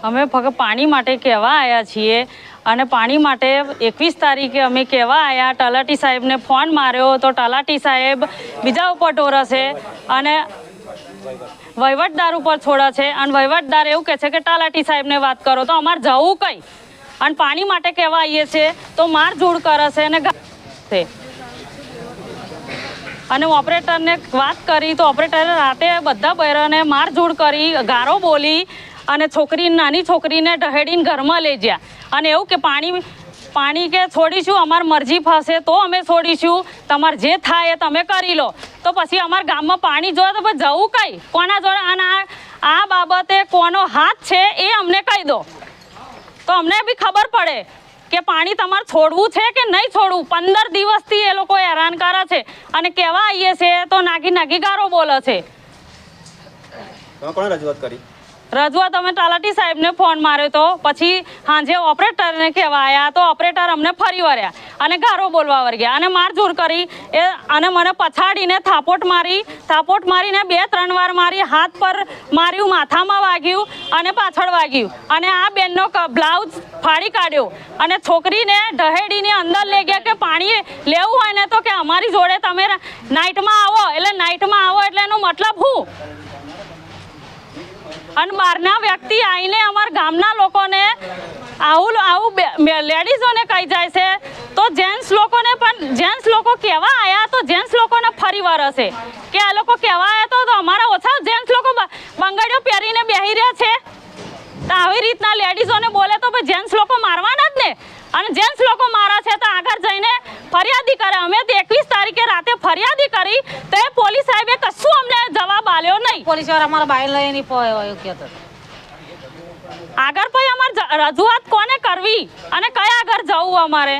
અમે ફક્ત પાણી માટે કહેવા આવ્યા છીએ અને પાણી માટે 21 તારીખે અમે કહેવા આવ્યા. તલાટી સાહેબને ફોન માર્યો તો તલાટી સાહેબ બીજા ઉપર ટોરસે અને વહીવટદાર ઉપર છોડે છે અને વહીવટદાર એવું કહે છે કે તલાટી સાહેબને વાત કરો. તો અમારે જવું કઈ? અને પાણી માટે કહેવા આવીએ છીએ તો મારઝૂડ કરે છે અને ઓપરેટરને વાત કરી તો ઓપરેટરે રાતે બધા બૈરાને મારઝૂડ કરી, ગારો બોલી અને નાની છોકરીને ઢહેડીને ઘરમાં લઈ ગયા. અને એવું કે પાણી કે છોડીશું, અમારી મરજી ફાશે તો અમે છોડીશું, તમારે જે થાય એ તમે કરી લો. તો પછી અમારા ગામમાં પાણી જોઈએ તો પછી જવું કઈ? કોના જોડે? અને આ બાબતે કોનો હાથ છે એ અમને કહી દો તો અમને બી ખબર પડે કે પાણી તમારે છોડવું છે કે નહીં છોડવું. 15 દિવસથી એ લોકો હેરાન કરે છે અને કહેવા આવીએ છે તો નાગી ગારો બોલે છે. કોણે રજૂઆત કરી? રજૂઆત અમે તલાટી સાહેબને ફોન માર્યો તો પછી સાંજે ઓપરેટરને કહેવા આવ્યા તો ઓપરેટર અમને ફરી વળ્યા અને ગારો બોલવા વર્ગ્યા અને મારઝૂડ કરી અને મને પછાડીને થાપોટ મારીને 2-3 વાર મારી, હાથ પર માર્યું, માથામાં વાગ્યું અને પાછળ વાગ્યું અને આ બેનનો બ્લાઉઝ ફાડી કાઢ્યો અને છોકરીને ઢહેડીને અંદર લઈ ગયા કે પાણી લેવું હોય ને તો કે અમારી જોડે તમે નાઇટમાં આવો. એટલે એનો મતલબ શું? અને બહારના વ્યક્તિ આવીને અમારા ગામના લોકોને આવું લેડીઝોને કહી જાય છે તો જેન્ટ્સ લોકો કહેવા આવ્યા તો જેન્ટ્સ લોકોને ફરી વરસે કે આ લોકો કહેવા આવ્યા તો અમારા ઓછા જેન્ટ્સ લોકો બંગડીઓ પહેરીને બેસી રહ્યા છે. તો આવી રીતના લેડીઝોને બોલે તો ભાઈ જેન્ટ્સ લોકો મારવાના જ ને. અને જેન્ટ્સ લોકો મારા છે તો આગળ જઈને ફરિયાદી કરે. અમે 21 તારીખે રાતે ફરિયાદી કરી તો એ પોલીસ સાહેબે કશું અમને જવાબ આલ્યો નહીં. પોલીસ વાળા અમારા બાઈલ લઈને કહેતો આગળ પછી અમારે રજૂઆત કોને કરવી અને કયા આગળ જવું અમારે?